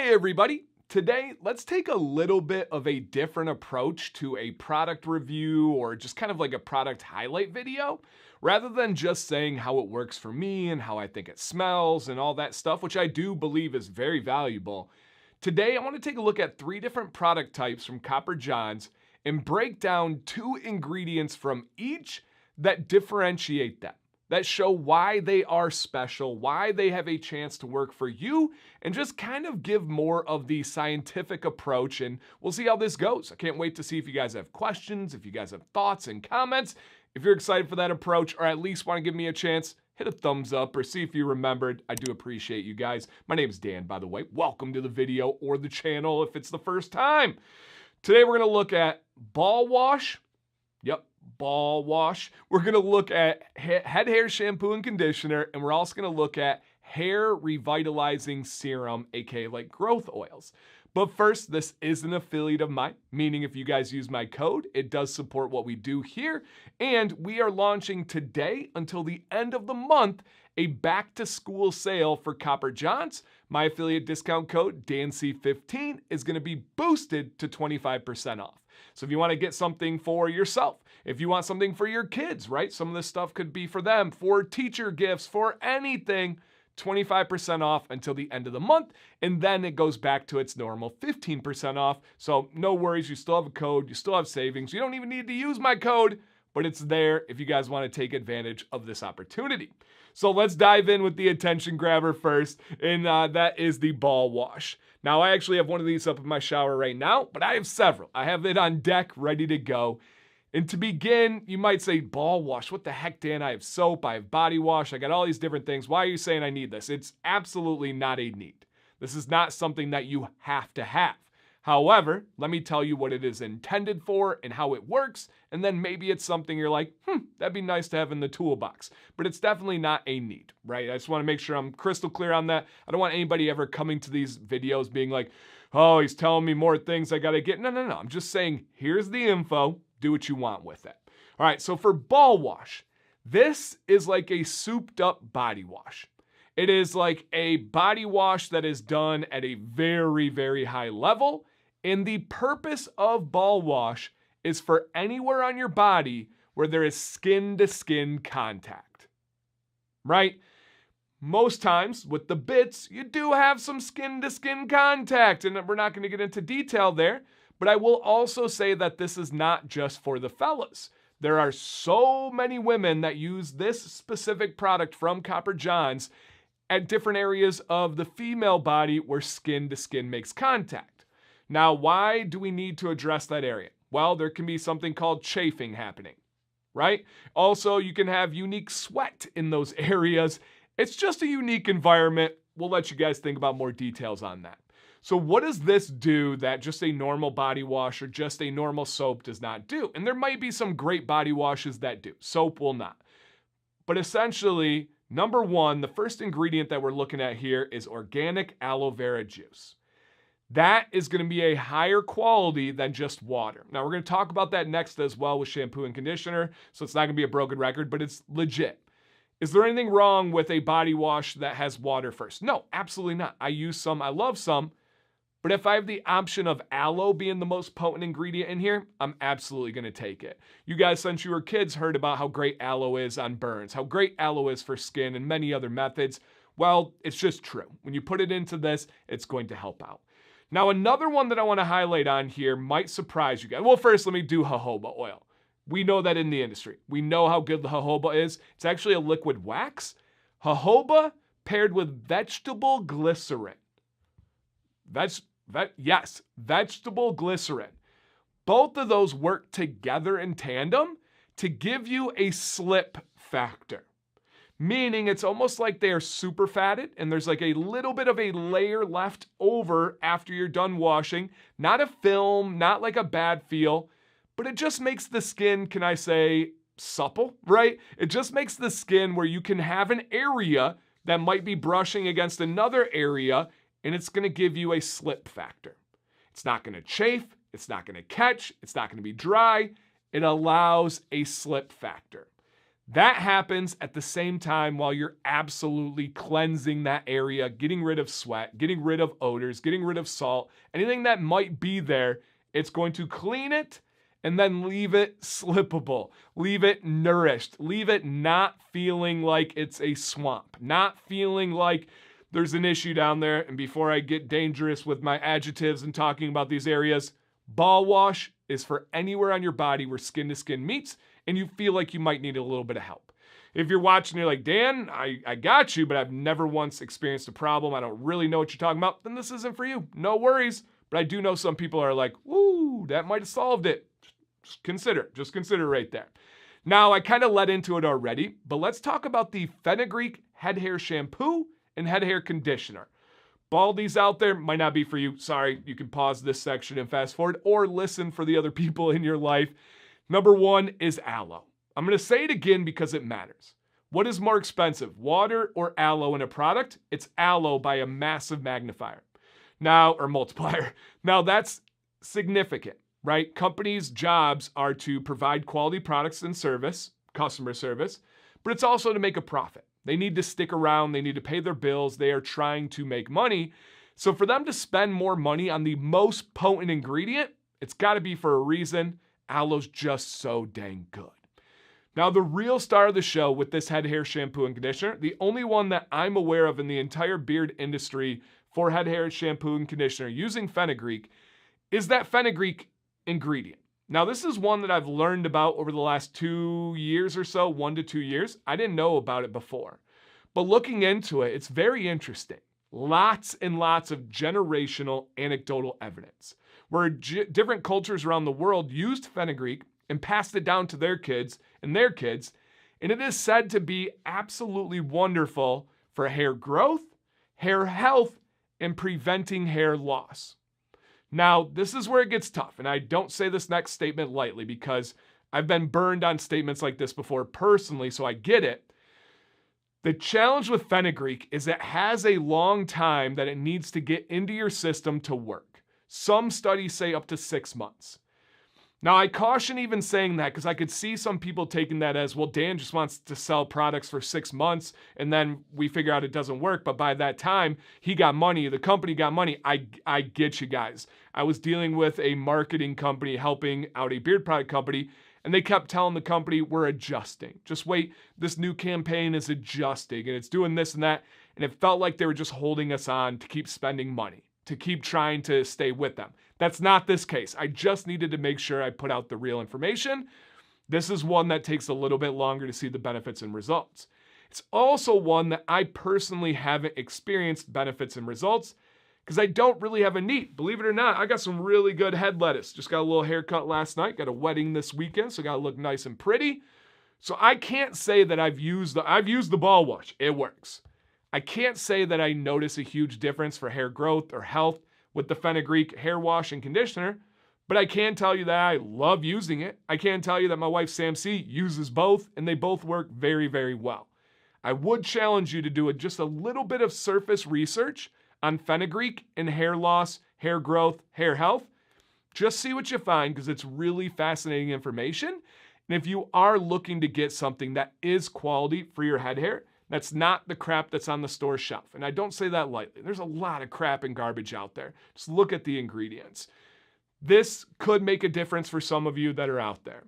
Hey everybody! Today, let's take a little bit of a different approach to a product review or just kind of like a product highlight video. Rather than just saying how it works for me and how I think it smells and all that stuff, which I do believe is very valuable. Today, I want to take a look at 3 different product types from Copper Johns and break down 2 ingredients from each that differentiate them, that show why they are special, why they have a chance to work for you, and just kind of give more of the scientific approach, and we'll see how this goes. I can't wait to see if you guys have questions, if you guys have thoughts and comments. If you're excited for that approach, or at least want to give me a chance, hit a thumbs up or see if you remembered. I do appreciate you guys. My name is Dan, by the way. Welcome to the video or the channel if it's the first time. Today we're going to look at ball wash. Yep. Ball wash. We're going to look at head hair shampoo and conditioner, and we're also going to look at hair revitalizing serum, aka like growth oils. But first, this is an affiliate of mine, meaning if you guys use my code, it does support what we do here. And we are launching today until the end of the month a back to school sale for Copper Johns. My affiliate discount code DANC15 is going to be boosted to 25% off. So if you want to get something for yourself, if you want something for your kids, right? Some of this stuff could be for them, for teacher gifts, for anything, 25% off until the end of the month. And then it goes back to its normal 15% off. So no worries, you still have a code, you still have savings. You don't even need to use my code, but it's there if you guys want to take advantage of this opportunity. So let's dive in with the attention grabber first, and that is the ball wash. Now, I actually have one of these up in my shower right now, but I have several. I have it on deck, ready to go. And to begin, you might say, ball wash, what the heck, Dan? I have soap, I have body wash, I got all these different things. Why are you saying I need this? It's absolutely not a need. This is not something that you have to have. However, let me tell you what it is intended for and how it works, and then maybe it's something you're like, that'd be nice to have in the toolbox. But it's definitely not a need, right? I just want to make sure I'm crystal clear on that. I don't want anybody ever coming to these videos being like, oh, he's telling me more things I gotta get. No. I'm just saying, here's the info. Do what you want with it. All right, so for ball wash, this is like a souped up body wash. It is like a body wash that is done at a very, very high level. And the purpose of ball wash is for anywhere on your body where there is skin-to-skin contact, right? Most times with the bits, you do have some skin-to-skin contact, and we're not going to get into detail there, but I will also say that this is not just for the fellas. There are so many women that use this specific product from Copper Johns at different areas of the female body where skin-to-skin makes contact. Now, why do we need to address that area? Well, there can be something called chafing happening, right? Also, you can have unique sweat in those areas. It's just a unique environment. We'll let you guys think about more details on that. So what does this do that just a normal body wash or just a normal soap does not do? And there might be some great body washes that do. Soap will not. But essentially, number one, the first ingredient that we're looking at here is organic aloe vera juice. That is going to be a higher quality than just water. Now, we're going to talk about that next as well with shampoo and conditioner, so it's not going to be a broken record, but it's legit. Is there anything wrong with a body wash that has water first? No, absolutely not. I use some, I love some, but if I have the option of aloe being the most potent ingredient in here, I'm absolutely going to take it. You guys, since you were kids, heard about how great aloe is on burns, how great aloe is for skin and many other methods. Well, it's just true. When you put it into this, it's going to help out. Now, another one that I want to highlight on here might surprise you guys. Well, first, let me do jojoba oil. We know that in the industry. We know how good the jojoba is. It's actually a liquid wax. Jojoba paired with vegetable glycerin. Yes, vegetable glycerin. Both of those work together in tandem to give you a slip factor. Meaning it's almost like they are super fatted and there's like a little bit of a layer left over after you're done washing. Not a film, not like a bad feel, but it just makes the skin, can I say, supple, right? It just makes the skin where you can have an area that might be brushing against another area and it's going to give you a slip factor. It's not going to chafe, it's not going to catch, it's not going to be dry. It allows a slip factor. That happens at the same time while you're absolutely cleansing that area, getting rid of sweat, getting rid of odors, getting rid of salt, anything that might be there. It's going to clean it and then leave it slippable, leave it nourished, leave it not feeling like it's a swamp, not feeling like there's an issue down there. And before I get dangerous with my adjectives and talking about these areas, ball wash is for anywhere on your body where skin to skin meets and you feel like you might need a little bit of help. If you're watching, you're like, Dan, I got you, but I've never once experienced a problem. I don't really know what you're talking about. Then this isn't for you. No worries. But I do know some people are like, woo, that might have solved it. Just consider right there. Now, I kind of led into it already, but let's talk about the fenugreek head hair shampoo and head hair conditioner. Baldies out there, might not be for you. Sorry, you can pause this section and fast forward or listen for the other people in your life. Number one is aloe. I'm going to say it again because it matters. What is more expensive, water or aloe in a product? It's aloe by a massive magnifier. Now, or multiplier. Now that's significant, right? Companies' jobs are to provide quality products and service, customer service, but it's also to make a profit. They need to stick around. They need to pay their bills. They are trying to make money. So for them to spend more money on the most potent ingredient, it's got to be for a reason. Aloe's just so dang good. Now, the real star of the show with this head hair shampoo and conditioner, the only one that I'm aware of in the entire beard industry for head hair shampoo and conditioner using fenugreek, is that fenugreek ingredient. Now, this is one that I've learned about over the last 2 years or so, 1 to 2 years. I didn't know about it before. But looking into it, it's very interesting. Lots and lots of generational anecdotal evidence where different cultures around the world used fenugreek and passed it down to their kids, and it is said to be absolutely wonderful for hair growth, hair health, and preventing hair loss. Now, this is where it gets tough, and I don't say this next statement lightly because I've been burned on statements like this before personally, so I get it. The challenge with fenugreek is it has a long time that it needs to get into your system to work. Some studies say up to 6 months. Now, I caution even saying that because I could see some people taking that as, well, Dan just wants to sell products for 6 months and then we figure out it doesn't work. But by that time, he got money. The company got money. I get you guys. I was dealing with a marketing company helping out a beard product company, and they kept telling the company, we're adjusting. Just wait. This new campaign is adjusting and it's doing this and that. And it felt like they were just holding us on to keep spending money, to keep trying to stay with them. That's not this case. I just needed to make sure I put out the real information. This is one that takes a little bit longer to see the benefits and results. It's also one that I personally haven't experienced benefits and results because I don't really have a need. Believe it or not, I got some really good head lettuce. Just got a little haircut last night. Got a wedding this weekend, so got to look nice and pretty. So I can't say that I've used the ball wash. It works. I can't say that I notice a huge difference for hair growth or health with the fenugreek hair wash and conditioner, but I can tell you that I love using it. I can tell you that my wife Sam C uses both, and they both work very, very well. I would challenge you to do just a little bit of surface research on fenugreek and hair loss, hair growth, hair health. Just see what you find because it's really fascinating information. And if you are looking to get something that is quality for your head hair, that's not the crap that's on the store shelf. And I don't say that lightly. There's a lot of crap and garbage out there. Just look at the ingredients. This could make a difference for some of you that are out there.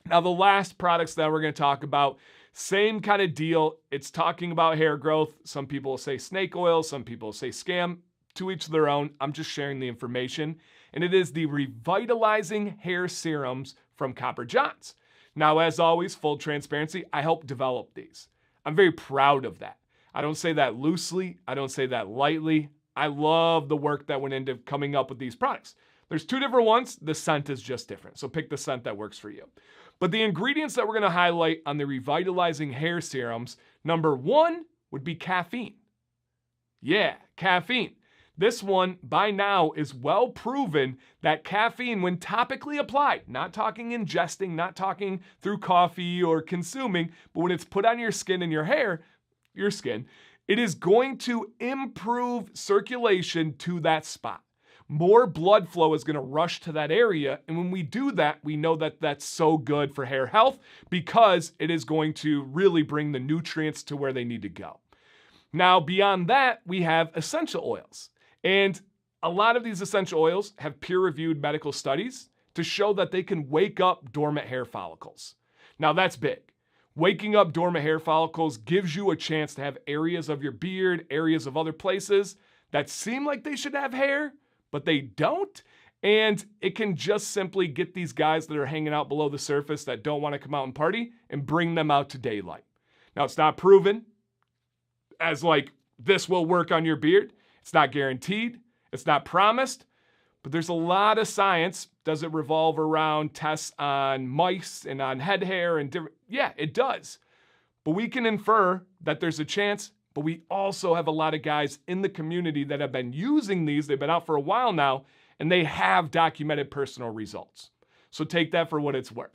Now, the last products that we're going to talk about, same kind of deal. It's talking about hair growth. Some people say snake oil. Some people say scam. To each their own. I'm just sharing the information. And it is the Revitalizing Hair Serums from Copper Johns. Now, as always, full transparency, I helped develop these. I'm very proud of that. I don't say that loosely. I don't say that lightly. I love the work that went into coming up with these products. There's 2 different ones. The scent is just different. So pick the scent that works for you. But the ingredients that we're going to highlight on the Revitalizing Hair Serums, number 1 would be caffeine. Yeah, caffeine. This one, by now, is well proven that caffeine, when topically applied, not talking ingesting, not talking through coffee or consuming, but when it's put on your skin and your hair, it is going to improve circulation to that spot. more blood flow is going to rush to that area. And when we do that, we know that that's so good for hair health because it is going to really bring the nutrients to where they need to go. Now, beyond that, we have essential oils. And a lot of these essential oils have peer-reviewed medical studies to show that they can wake up dormant hair follicles. Now, that's big. Waking up dormant hair follicles gives you a chance to have areas of your beard, areas of other places that seem like they should have hair, but they don't. And it can just simply get these guys that are hanging out below the surface that don't want to come out and party and bring them out to daylight. Now, it's not proven as like this will work on your beard. It's not guaranteed. It's not promised. But there's a lot of science. Does it revolve around tests on mice and on head hair and different? Yeah, it does. But we can infer that there's a chance. But we also have a lot of guys in the community that have been using these. They've been out for a while now, and they have documented personal results. So take that for what it's worth.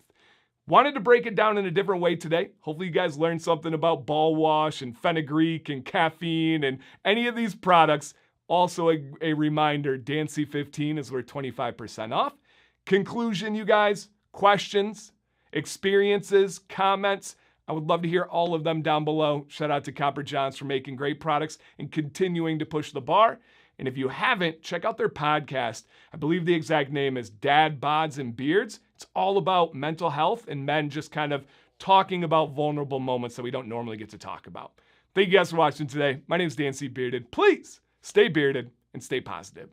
Wanted to break it down in a different way today. Hopefully you guys learned something about ball wash and fenugreek and caffeine and any of these products. Also a reminder, Dancy15 is worth 25% off. Conclusion, you guys, questions, experiences, comments. I would love to hear all of them down below. Shout out to Copper Johns for making great products and continuing to push the bar. And if you haven't, check out their podcast. I believe the exact name is Dad, Bods, and Beards. It's all about mental health and men just kind of talking about vulnerable moments that we don't normally get to talk about. Thank you guys for watching today. My name is Dan C. Bearded. Please stay bearded and stay positive.